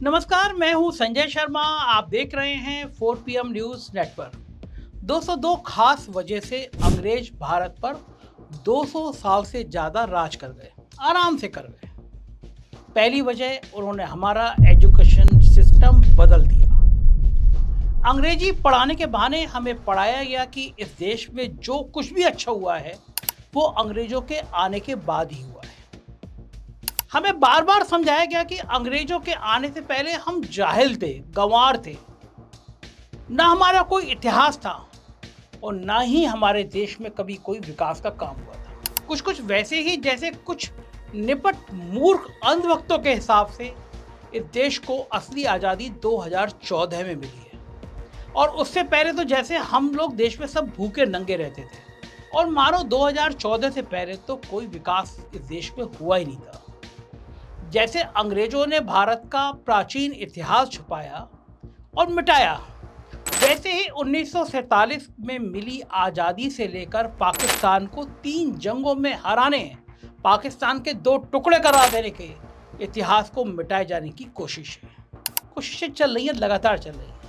नमस्कार, मैं हूं संजय शर्मा। आप देख रहे हैं 4 PM न्यूज़ नेटवर्क। 202 खास वजह से अंग्रेज भारत पर 200 साल से ज़्यादा राज कर गए, आराम से कर गए। पहली वजह, उन्होंने हमारा एजुकेशन सिस्टम बदल दिया। अंग्रेजी पढ़ाने के बहाने हमें पढ़ाया गया कि इस देश में जो कुछ भी अच्छा हुआ है, वो अंग्रेजों के आने के बाद ही हुआ है। हमें बार बार समझाया गया कि अंग्रेजों के आने से पहले हम जाहिल थे, गंवार थे, ना हमारा कोई इतिहास था और ना ही हमारे देश में कभी कोई विकास का काम हुआ था। कुछ कुछ वैसे ही जैसे कुछ निपट मूर्ख अंधभक्तों के हिसाब से इस देश को असली आज़ादी 2014 में मिली है। और उससे पहले तो जैसे हम लोग देश में सब भूखे नंगे रहते थे और मानो 2014 से पहले तो कोई विकास इस देश में हुआ ही नहीं था। जैसे अंग्रेजों ने भारत का प्राचीन इतिहास छुपाया और मिटाया, वैसे ही 1947 में मिली आज़ादी से लेकर पाकिस्तान को 3 जंगों में हराने, पाकिस्तान के 2 टुकड़े करा देने के इतिहास को मिटाए जाने की कोशिशें चल रही हैं, लगातार चल रही हैं।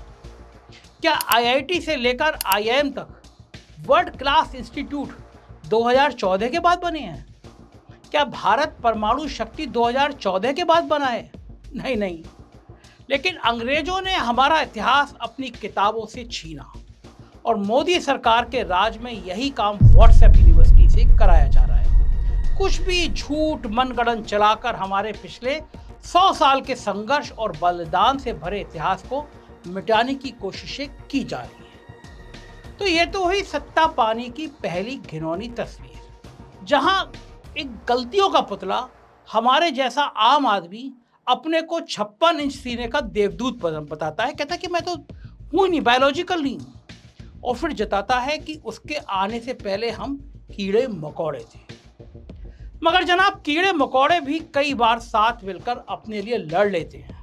क्या IIT से लेकर IIM तक वर्ल्ड क्लास इंस्टीट्यूट 2014 के बाद बने हैं? क्या भारत परमाणु शक्ति 2014 के बाद बना है? नहीं। लेकिन अंग्रेजों ने हमारा इतिहास अपनी किताबों से छीना और मोदी सरकार के राज में यही काम व्हाट्सएप यूनिवर्सिटी से कराया जा रहा है। कुछ भी झूठ मनगढ़ंत चलाकर हमारे पिछले 100 साल के संघर्ष और बलिदान से भरे इतिहास को मिटाने की कोशिशें की जा रही हैं। तो ये तो हुई सत्ता पाने की पहली घिनौनी तस्वीर, जहां एक गलतियों का पुतला हमारे जैसा आम आदमी अपने को 56 इंच सीने का देवदूत बताता है, कहता है कि मैं तो हूँ नहीं, बायोलॉजिकल नहीं हूँ, और फिर जताता है कि उसके आने से पहले हम कीड़े मकोड़े थे। मगर जनाब, कीड़े मकोड़े भी कई बार साथ मिलकर अपने लिए लड़ लेते हैं।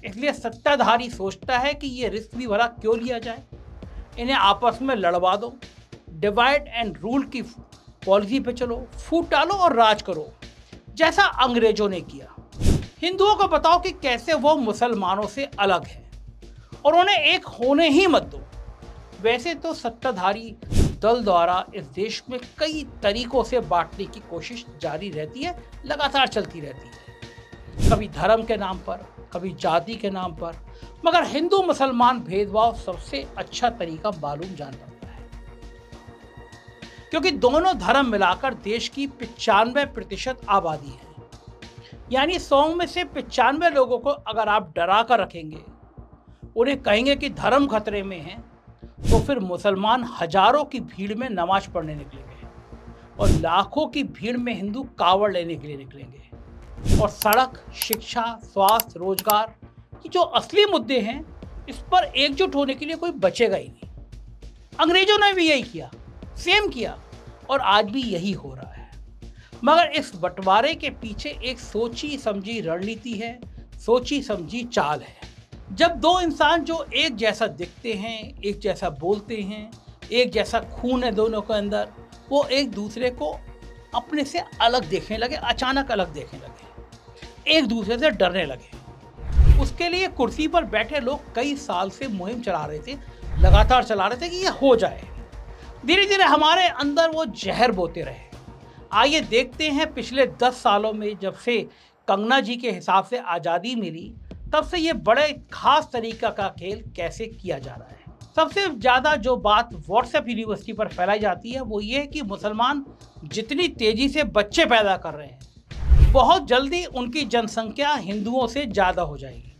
इसलिए सत्ताधारी सोचता है कि ये रिस्क भी भरा क्यों लिया जाए, इन्हें आपस में लड़वा दो, डिवाइड एंड रूल की पॉलिसी पे चलो, फूट डालो और राज करो, जैसा अंग्रेजों ने किया। हिंदुओं को बताओ कि कैसे वो मुसलमानों से अलग है और उन्हें एक होने ही मत दो। वैसे तो सत्ताधारी दल द्वारा इस देश में कई तरीकों से बांटने की कोशिश जारी रहती है, लगातार चलती रहती है, कभी धर्म के नाम पर, कभी जाति के नाम पर। मगर हिंदू मुसलमान भेदभाव सबसे अच्छा तरीका मालूम जान पड़ता है, क्योंकि दोनों धर्म मिलाकर देश की 95% आबादी है। यानी 100 में से 95 लोगों को अगर आप डरा कर रखेंगे, उन्हें कहेंगे कि धर्म खतरे में है, तो फिर मुसलमान हजारों की भीड़ में नमाज पढ़ने निकलेंगे और लाखों की भीड़ में हिंदू कावड़ लेने के लिए निकलेंगे। और सड़क, शिक्षा, स्वास्थ्य, रोजगार, ये जो असली मुद्दे हैं, इस पर एकजुट होने के लिए कोई बचेगा ही नहीं। अंग्रेजों ने भी यही किया, सेम किया, और आज भी यही हो रहा है। मगर इस बंटवारे के पीछे एक सोची समझी रणनीति है, सोची समझी चाल है। जब 2 इंसान जो एक जैसा दिखते हैं, एक जैसा बोलते हैं, एक जैसा खून है दोनों के अंदर, वो एक दूसरे को अपने से अलग देखने लगे, अचानक अलग देखने लगे, एक दूसरे से डरने लगे। उसके लिए कुर्सी पर बैठे लोग कई साल से मुहिम चला रहे थे, लगातार चला रहे थे कि ये हो जाए। धीरे धीरे हमारे अंदर वो जहर बोते रहे। आइए देखते हैं पिछले 10 सालों में, जब से कंगना जी के हिसाब से आज़ादी मिली, तब से ये बड़े खास तरीका का खेल कैसे किया जा रहा है। सबसे ज़्यादा जो बात व्हाट्सएप यूनिवर्सिटी पर फैलाई जाती है, वो ये है कि मुसलमान जितनी तेज़ी से बच्चे पैदा कर रहे हैं, बहुत जल्दी उनकी जनसंख्या हिंदुओं से ज़्यादा हो जाएगी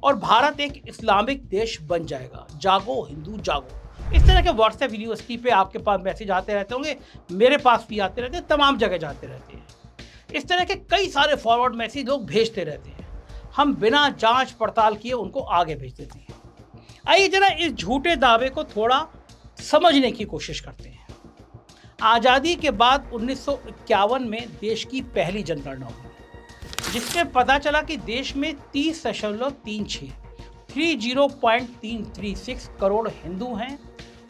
और भारत एक इस्लामिक देश बन जाएगा। जागो हिंदू जागो। इस तरह के व्हाट्सएप यूनिवर्सिटी पे आपके पास मैसेज आते रहते होंगे, मेरे पास भी आते रहते हैं, तमाम जगह जाते रहते हैं। इस तरह के कई सारे फॉरवर्ड मैसेज लोग भेजते रहते हैं, हम बिना जांच पड़ताल किए उनको आगे भेज देते हैं। आइए जरा इस झूठे दावे को थोड़ा समझने की कोशिश करते हैं। आज़ादी के बाद 1951 में देश की पहली जनगणना हुई, जिसमें पता चला कि देश में 30.336 करोड़ हिंदू हैं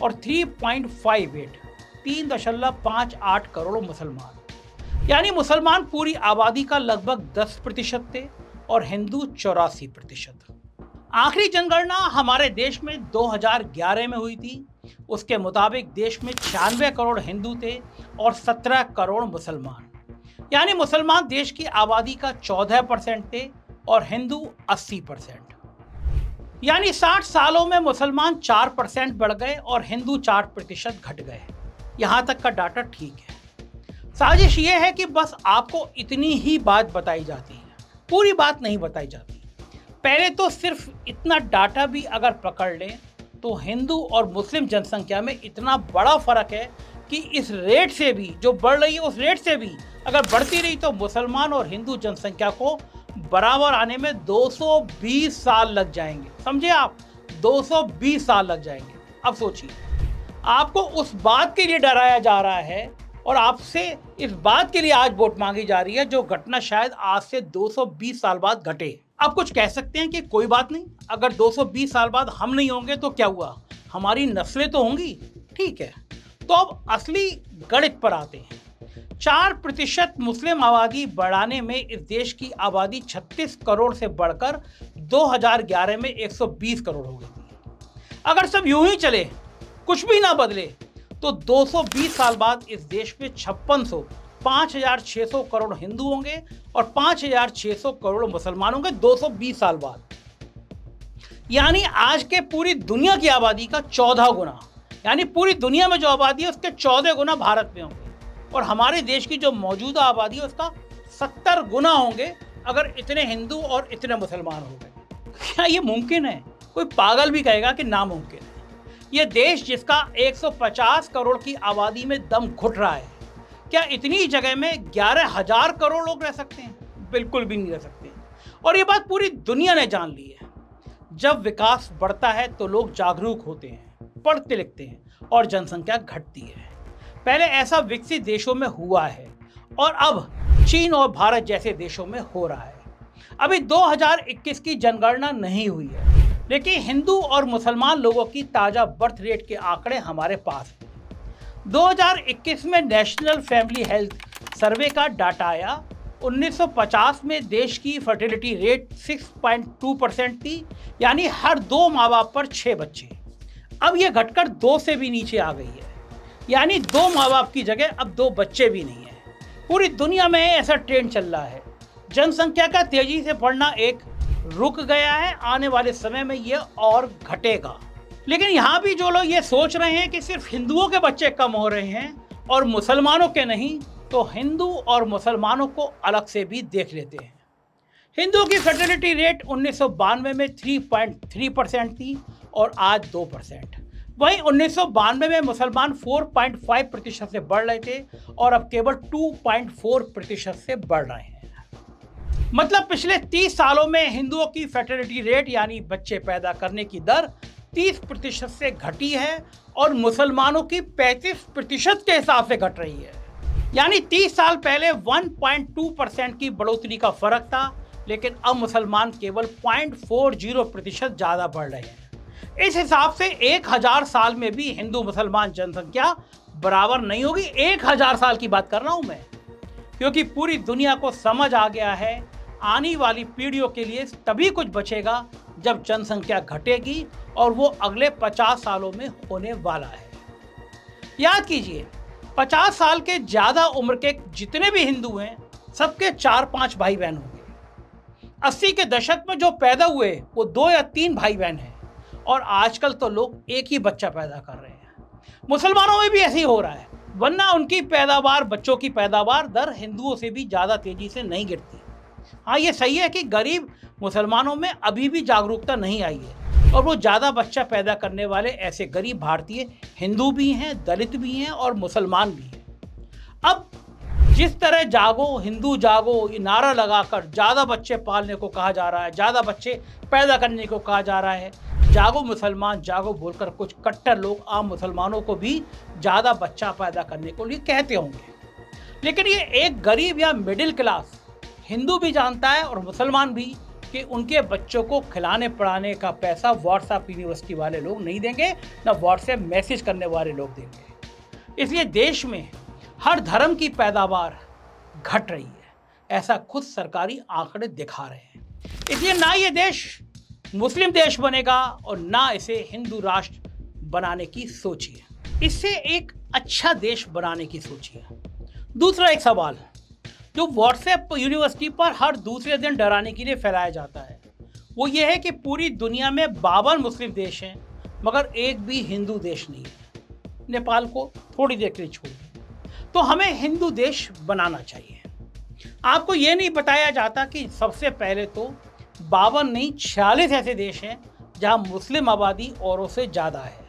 और 3.58 करोड़ मुसलमान। यानी मुसलमान पूरी आबादी का लगभग 10% थे और हिंदू 84%। आखिरी जनगणना हमारे देश में 2011 में हुई थी। उसके मुताबिक देश में 96 करोड़ हिंदू थे और 17 करोड़ मुसलमान। यानी मुसलमान देश की आबादी का 14% थे और हिंदू 80%। यानी 60 सालों में मुसलमान 4% बढ़ गए और हिंदू 4% घट गए। यहाँ तक का डाटा ठीक है। साजिश ये है कि बस आपको इतनी ही बात बताई जाती है, पूरी बात नहीं बताई जाती। पहले तो सिर्फ इतना डाटा भी अगर पकड़ लें तो हिंदू और मुस्लिम जनसंख्या में इतना बड़ा फर्क है कि इस रेट से भी जो बढ़ रही है, उस रेट से भी अगर बढ़ती रही तो मुसलमान और हिंदू जनसंख्या को बराबर आने में 220 साल लग जाएंगे। समझे आप, 220 साल लग जाएंगे। अब सोचिए, आपको उस बात के लिए डराया जा रहा है और आपसे इस बात के लिए आज वोट मांगी जा रही है जो घटना शायद आज से 220 साल बाद घटे। अब कुछ कह सकते हैं कि कोई बात नहीं, अगर 220 साल बाद हम नहीं होंगे तो क्या हुआ, हमारी नस्लें तो होंगी। ठीक है, तो अब असली गणित पर आते हैं। 4% मुस्लिम आबादी बढ़ाने में इस देश की आबादी 36 करोड़ से बढ़कर 2011 में 120 करोड़ हो गई थी। अगर सब यूं ही चले, कुछ भी ना बदले, तो 220 साल बाद इस देश में 5,600 करोड़ हिंदू होंगे और 5,600 करोड़ मुसलमान होंगे 220 साल बाद। यानी आज के पूरी दुनिया की आबादी का 14 गुना, यानी पूरी दुनिया में जो आबादी है उसके 14 गुना भारत में होंगे और हमारे देश की जो मौजूदा आबादी है उसका 70 गुना होंगे अगर इतने हिंदू और इतने मुसलमान हो गए। क्या ये मुमकिन है? कोई पागल भी कहेगा कि नामुमकिन है। ये देश जिसका 150 करोड़ की आबादी में दम घुट रहा है, क्या इतनी जगह में 11,000 करोड़ लोग रह सकते हैं? बिल्कुल भी नहीं रह सकते। और ये बात पूरी दुनिया ने जान ली है। जब विकास बढ़ता है तो लोग जागरूक होते हैं, पढ़ते लिखते हैं और जनसंख्या घटती है। पहले ऐसा विकसित देशों में हुआ है और अब चीन और भारत जैसे देशों में हो रहा है। अभी 2021 की जनगणना नहीं हुई है, लेकिन हिंदू और मुसलमान लोगों की ताज़ा बर्थ रेट के आंकड़े हमारे पास हैं। 2021 में नेशनल फैमिली हेल्थ सर्वे का डाटा आया। 1950 में देश की फर्टिलिटी रेट 6.2% थी, यानी हर 2 माँ बाप पर 6 बच्चे। अब यह घटकर 2 से भी नीचे आ गई है, यानी 2 माँ बाप की जगह अब 2 बच्चे भी नहीं है। पूरी दुनिया में ऐसा ट्रेंड चल रहा है। जनसंख्या का तेजी से बढ़ना एक रुक गया है, आने वाले समय में यह और घटेगा। लेकिन यहाँ भी जो लोग ये सोच रहे हैं कि सिर्फ हिंदुओं के बच्चे कम हो रहे हैं और मुसलमानों के नहीं, तो हिंदू और मुसलमानों को अलग से भी देख लेते हैं। हिंदुओं की फर्टिलिटी रेट 1992 में 3.3% थी और आज 2%। वहीं 1992 में मुसलमान 4.5% से बढ़ रहे थे और अब केवल 2.4% से बढ़ रहे हैं। मतलब पिछले 30 सालों में हिंदुओं की फर्टिलिटी रेट यानी बच्चे पैदा करने की दर 30% से घटी है और मुसलमानों की 35% के हिसाब से घट रही है। यानी 30 साल पहले 1.2% की बढ़ोतरी का फर्क था, लेकिन अब मुसलमान केवल 0.40% ज़्यादा बढ़ रहे हैं। इस हिसाब से 1000 साल में भी हिंदू मुसलमान जनसंख्या बराबर नहीं होगी। 1000 साल की बात कर रहा हूँ मैं, क्योंकि पूरी दुनिया को समझ आ गया है आने वाली पीढ़ियों के लिए तभी कुछ बचेगा जब जनसंख्या घटेगी और वो अगले 50 सालों में होने वाला है। याद कीजिए, 50 साल के ज़्यादा उम्र के जितने भी हिंदू हैं सबके 4-5 भाई बहन होंगे। 80 के दशक में जो पैदा हुए वो 2 या 3 भाई बहन हैं और आजकल तो लोग एक ही बच्चा पैदा कर रहे हैं। मुसलमानों में भी ऐसे ही हो रहा है, वरना उनकी पैदावार, बच्चों की पैदावार दर हिंदुओं से भी ज़्यादा तेज़ी से नहीं गिरती। हाँ, ये सही है कि गरीब मुसलमानों में अभी भी जागरूकता नहीं आई है और वो ज़्यादा बच्चा पैदा करने वाले ऐसे गरीब भारतीय हिंदू भी हैं, दलित भी हैं और मुसलमान भी हैं। अब जिस तरह जागो हिंदू जागो ये नारा लगाकर ज़्यादा बच्चे पालने को कहा जा रहा है, ज़्यादा बच्चे पैदा करने को कहा जा रहा है, जागो मुसलमान जागो बोलकर कुछ कट्टर लोग आम मुसलमानों को भी ज़्यादा बच्चा पैदा करने को लिए कहते होंगे। लेकिन ये एक गरीब या मिडिल क्लास हिंदू भी जानता है और मुसलमान भी कि उनके बच्चों को खिलाने पढ़ाने का पैसा व्हाट्सएप यूनिवर्सिटी वाले लोग नहीं देंगे, ना व्हाट्सएप मैसेज करने वाले लोग देंगे। इसलिए देश में हर धर्म की पैदावार घट रही है, ऐसा खुद सरकारी आंकड़े दिखा रहे हैं। इसलिए ना ये देश मुस्लिम देश बनेगा और ना इसे हिंदू राष्ट्र बनाने की सोचिए। इससे एक अच्छा देश बनाने की सोचिए। दूसरा एक सवाल जो व्हाट्सएप यूनिवर्सिटी पर हर दूसरे दिन डराने के लिए फैलाया जाता है वो ये है कि पूरी दुनिया में 52 मुस्लिम देश हैं मगर एक भी हिंदू देश नहीं है। नेपाल को थोड़ी देर के लिए छोड़ दें तो हमें हिंदू देश बनाना चाहिए। आपको ये नहीं बताया जाता कि सबसे पहले तो 52 नहीं 46 ऐसे देश हैं जहां मुस्लिम आबादी औरों से ज़्यादा है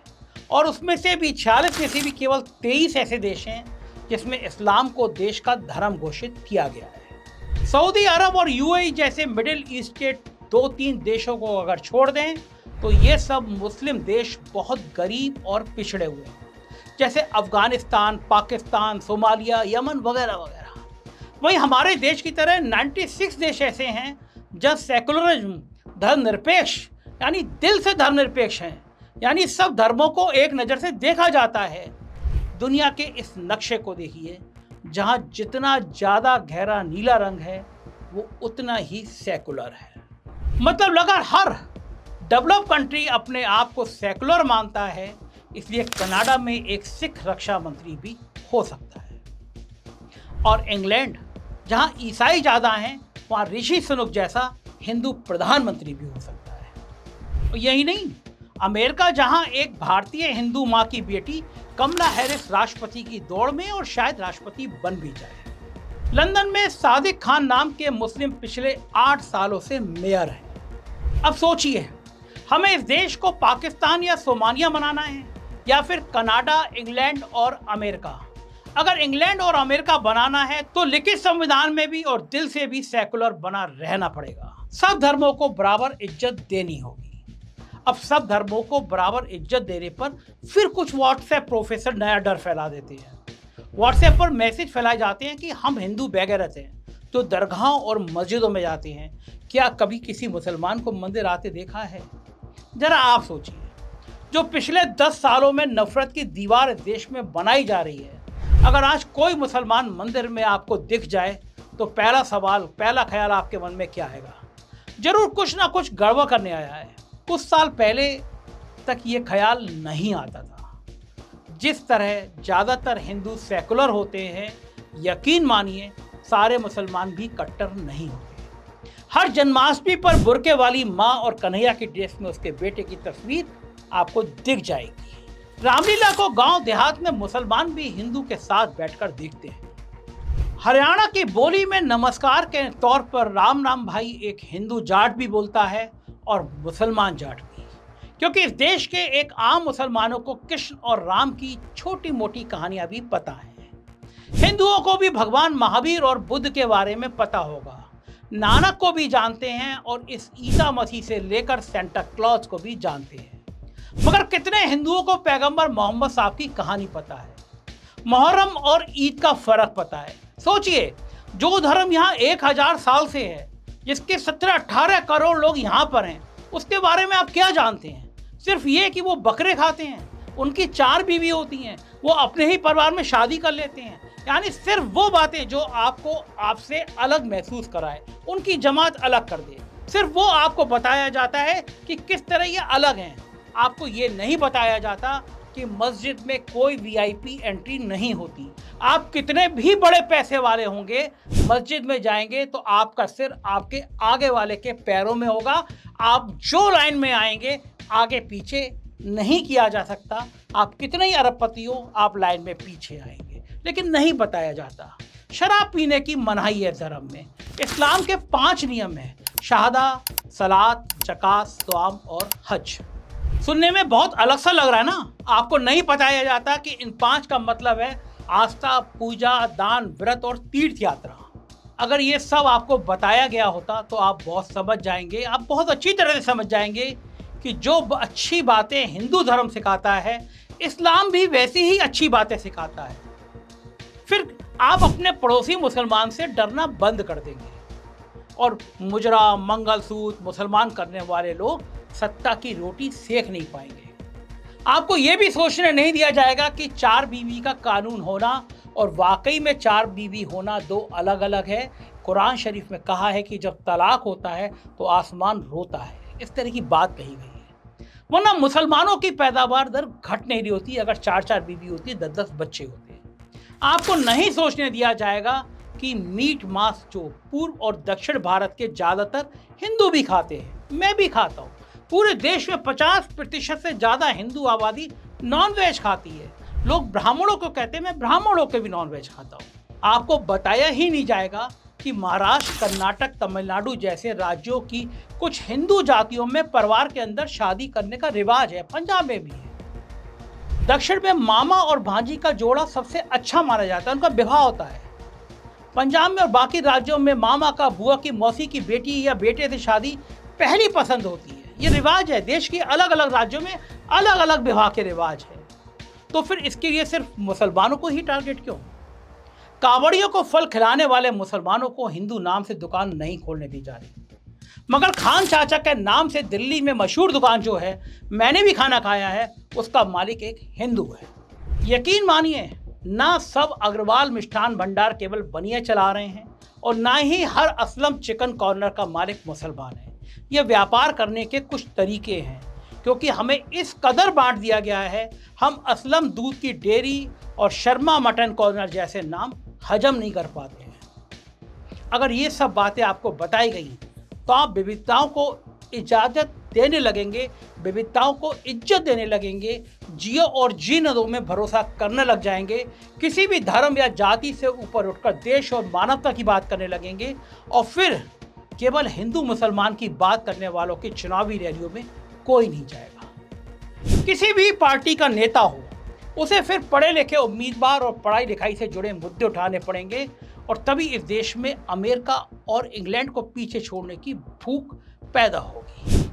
और उसमें से भी 46 में से भी केवल 23 ऐसे देश हैं जिसमें इस्लाम को देश का धर्म घोषित किया गया है। सऊदी अरब और यूएई जैसे मिडिल ईस्ट के 2-3 देशों को अगर छोड़ दें तो ये सब मुस्लिम देश बहुत गरीब और पिछड़े हुए हैं, जैसे अफगानिस्तान, पाकिस्तान, सोमालिया, यमन वगैरह वगैरह। वहीं हमारे देश की तरह 96 देश ऐसे हैं जहाँ सेकुलरिज्म धर्मनिरपेक्ष यानी दिल से धर्मनिरपेक्ष हैं, यानी सब धर्मों को एक नज़र से देखा जाता है। दुनिया के इस नक्शे को देखिए, जहाँ जितना ज़्यादा गहरा नीला रंग है वो उतना ही सेकुलर है। मतलब अगर हर डेवलप कंट्री अपने आप को सेकुलर मानता है, इसलिए कनाडा में एक सिख रक्षा मंत्री भी हो सकता है। और इंग्लैंड जहाँ ईसाई ज़्यादा हैं वहाँ ऋषि सुनक जैसा हिंदू प्रधानमंत्री भी हो सकता है। और यही नहीं, अमेरिका जहां एक भारतीय हिंदू मां की बेटी कमला हैरिस राष्ट्रपति की दौड़ में और शायद राष्ट्रपति बन भी जाए। लंदन में सादिक खान नाम के मुस्लिम पिछले 8 सालों से मेयर हैं। अब सोचिए, हमें इस देश को पाकिस्तान या सोमालिया बनाना है या फिर कनाडा, इंग्लैंड और अमेरिका। अगर इंग्लैंड और अमेरिका बनाना है तो लिखित संविधान में भी और दिल से भी सेकुलर बना रहना पड़ेगा। सब धर्मों को बराबर इज्जत देनी होगी। अब सब धर्मों को बराबर इज्जत देने पर फिर कुछ व्हाट्सएप प्रोफेसर नया डर फैला देते हैं। व्हाट्सएप पर मैसेज फैलाए जाते हैं कि हम हिंदू बेगैरत हैं जो दरगाहों और मस्जिदों में जाते हैं। क्या कभी किसी मुसलमान को मंदिर आते देखा है? जरा आप सोचिए, जो पिछले 10 सालों में नफरत की दीवार देश में बनाई जा रही है, अगर आज कोई मुसलमान मंदिर में आपको दिख जाए तो पहला ख्याल आपके मन में क्या आएगा? जरूर कुछ ना कुछ गड़बड़ करने आया है। कुछ साल पहले तक ये ख्याल नहीं आता था। जिस तरह ज़्यादातर हिंदू सेकुलर होते हैं, यकीन मानिए सारे मुसलमान भी कट्टर नहीं होते। हर जन्माष्टमी पर बुर्के वाली माँ और कन्हैया की ड्रेस में उसके बेटे की तस्वीर आपको दिख जाएगी। रामलीला को गांव देहात में मुसलमान भी हिंदू के साथ बैठकर देखते हैं। हरियाणा की बोली में नमस्कार के तौर पर राम नाम भाई एक हिंदू जाट भी बोलता है और मुसलमान जाट भी, क्योंकि इस देश के एक आम मुसलमानों को कृष्ण और राम की छोटी मोटी कहानियां भी पता है। हिंदुओं को भी भगवान महावीर और बुद्ध के बारे में पता होगा, नानक को भी जानते हैं और इस ईसा मसीह से लेकर सेंटा क्लॉज को भी जानते हैं। मगर कितने हिंदुओं को पैगंबर मोहम्मद साहब की कहानी पता है, मुहर्रम और ईद का फर्क पता है? सोचिए, जो धर्म यहाँ 1000 साल से है, जिसके 17-18 करोड़ लोग यहाँ पर हैं, उसके बारे में आप क्या जानते हैं? सिर्फ ये कि वो बकरे खाते हैं, उनकी 4 बीवी होती हैं, वो अपने ही परिवार में शादी कर लेते हैं। यानी सिर्फ वो बातें जो आपको आपसे अलग महसूस कराए, उनकी जमात अलग कर दे। सिर्फ वो आपको बताया जाता है कि किस तरह ये अलग हैं। आपको ये नहीं बताया जाता कि मस्जिद में कोई वीआईपी एंट्री नहीं होती। आप कितने भी बड़े पैसे वाले होंगे, मस्जिद में जाएंगे तो आपका सिर आपके आगे वाले के पैरों में होगा। आप जो लाइन में आएंगे आगे पीछे नहीं किया जा सकता। आप कितने ही अरबपति हो, आप लाइन में पीछे आएंगे, लेकिन नहीं बताया जाता। शराब पीने की मनाही है धर्म में। इस्लाम के 5 नियम हैं: शहादा, सलात, ज़कात, सौम और हज। सुनने में बहुत अलग सा लग रहा है ना? आपको नहीं बताया जाता कि इन 5 का मतलब है आस्था, पूजा, दान, व्रत और तीर्थ यात्रा। अगर ये सब आपको बताया गया होता तो आप बहुत समझ जाएंगे, आप बहुत अच्छी तरह से समझ जाएंगे कि जो अच्छी बातें हिंदू धर्म सिखाता है, इस्लाम भी वैसी ही अच्छी बातें सिखाता है। फिर आप अपने पड़ोसी मुसलमान से डरना बंद कर देंगे और मुजरा, मंगलसूत्र मुसलमान करने वाले लोग सत्ता की रोटी सेक नहीं पाएंगे। आपको ये भी सोचने नहीं दिया जाएगा कि 4 बीवी का कानून होना और वाकई में 4 बीवी होना 2 अलग अलग है। कुरान शरीफ में कहा है कि जब तलाक होता है तो आसमान रोता है। इस तरह की बात कही गई है। वरना मुसलमानों की पैदावार दर घट नहीं रही होती अगर 4-4 बीवी होती, 10-10 बच्चे होते। आपको नहीं सोचने दिया जाएगा कि मीट मांस जो पूर्व और दक्षिण भारत के ज़्यादातर हिंदू भी खाते हैं, मैं भी खाता हूँ। पूरे देश में 50% से ज़्यादा हिंदू आबादी नॉनवेज खाती है। लोग ब्राह्मणों को कहते हैं, मैं ब्राह्मणों के भी नॉनवेज खाता हूँ। आपको बताया ही नहीं जाएगा कि महाराष्ट्र, कर्नाटक, तमिलनाडु जैसे राज्यों की कुछ हिंदू जातियों में परिवार के अंदर शादी करने का रिवाज है, पंजाब में भी है। दक्षिण में मामा और भांजी का जोड़ा सबसे अच्छा माना जाता है, उनका विवाह होता है। पंजाब में और बाकी राज्यों में मामा का बुआ की मौसी की बेटी या बेटे से शादी पहली पसंद होती है। ये रिवाज है। देश के अलग अलग राज्यों में अलग अलग विवाह के रिवाज है। तो फिर इसके लिए सिर्फ मुसलमानों को ही टारगेट क्यों? कावड़ियों को फल खिलाने वाले मुसलमानों को हिंदू नाम से दुकान नहीं खोलने दी जा रही, मगर खान चाचा के नाम से दिल्ली में मशहूर दुकान जो है, मैंने भी खाना खाया है, उसका मालिक एक हिंदू है। यकीन मानिए, ना सब अग्रवाल मिष्ठान भंडार केवल बनिए चला रहे हैं और ना ही हर असलम चिकन कॉर्नर का मालिक मुसलमान है। ये व्यापार करने के कुछ तरीके हैं, क्योंकि हमें इस कदर बांट दिया गया है, हम असलम दूध की डेयरी और शर्मा मटन कॉर्नर जैसे नाम हजम नहीं कर पाते हैं। अगर ये सब बातें आपको बताई गई तो आप विविधताओं को इजाज़त देने लगेंगे, विविधताओं को इज्जत देने लगेंगे, जियो और जीने दो में भरोसा करने लग जाएंगे, किसी भी धर्म या जाति से ऊपर उठकर देश और मानवता की बात करने लगेंगे, और फिर केवल हिंदू मुसलमान की बात करने वालों की चुनावी रैलियों में कोई नहीं जाएगा। किसी भी पार्टी का नेता हो, उसे फिर पढ़े लिखे उम्मीदवार और पढ़ाई लिखाई से जुड़े मुद्दे उठाने पड़ेंगे, और तभी इस देश में अमेरिका और इंग्लैंड को पीछे छोड़ने की भूख पैदा होगी।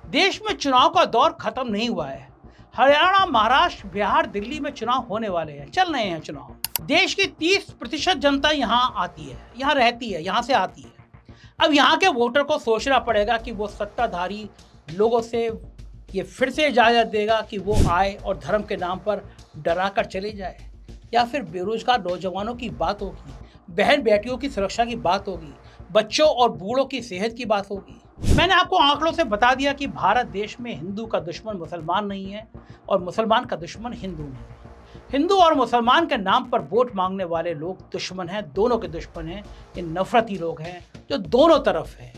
देश में चुनाव का दौर खत्म नहीं हुआ है। हरियाणा, महाराष्ट्र, बिहार, दिल्ली में चुनाव होने वाले हैं, चल रहे हैं चुनाव। देश की 30% जनता यहाँ आती है, यहाँ रहती है, यहाँ से आती है। अब यहाँ के वोटर को सोचना पड़ेगा कि वो सत्ताधारी लोगों से ये फिर से इजाज़त देगा कि वो आए और धर्म के नाम पर डरा कर चले जाए, या फिर बेरोजगार नौजवानों की बात होगी, बहन बेटियों की सुरक्षा की बात होगी, बच्चों और बूढ़ों की सेहत की बात होगी। मैंने आपको आंकड़ों से बता दिया कि भारत देश में हिंदू का दुश्मन मुसलमान नहीं है और मुसलमान का दुश्मन हिंदू नहीं है। हिंदू और मुसलमान के नाम पर वोट मांगने वाले लोग दुश्मन हैं, दोनों के दुश्मन हैं। ये नफरती लोग हैं जो दोनों तरफ हैं।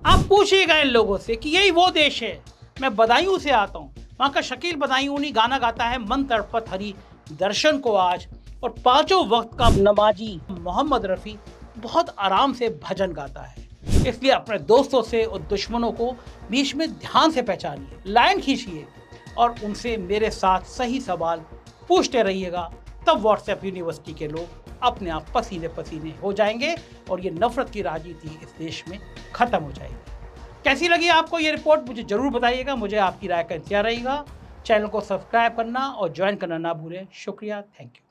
आप पूछिएगा इन लोगों से कि यही वो देश है। मैं बदायूं से आता हूँ, वहाँ का शकील बदायूनी गाना गाता है, मन तड़पत हरी दर्शन को आज, और 5 वक्त का नमाजी मोहम्मद रफ़ी बहुत आराम से भजन गाता है। इसलिए अपने दोस्तों से और दुश्मनों को बीच में ध्यान से पहचानिए, लाइन खींचिए और उनसे मेरे साथ सही सवाल पूछते रहिएगा। तब व्हाट्सएप यूनिवर्सिटी के लोग अपने आप पसीने पसीने हो जाएंगे और ये नफरत की राजनीति इस देश में ख़त्म हो जाएगी। कैसी लगी आपको ये रिपोर्ट, मुझे ज़रूर बताइएगा। मुझे आपकी राय का इंतजार रहेगा। चैनल को सब्सक्राइब करना और ज्वाइन करना ना भूलें। शुक्रिया, थैंक यू।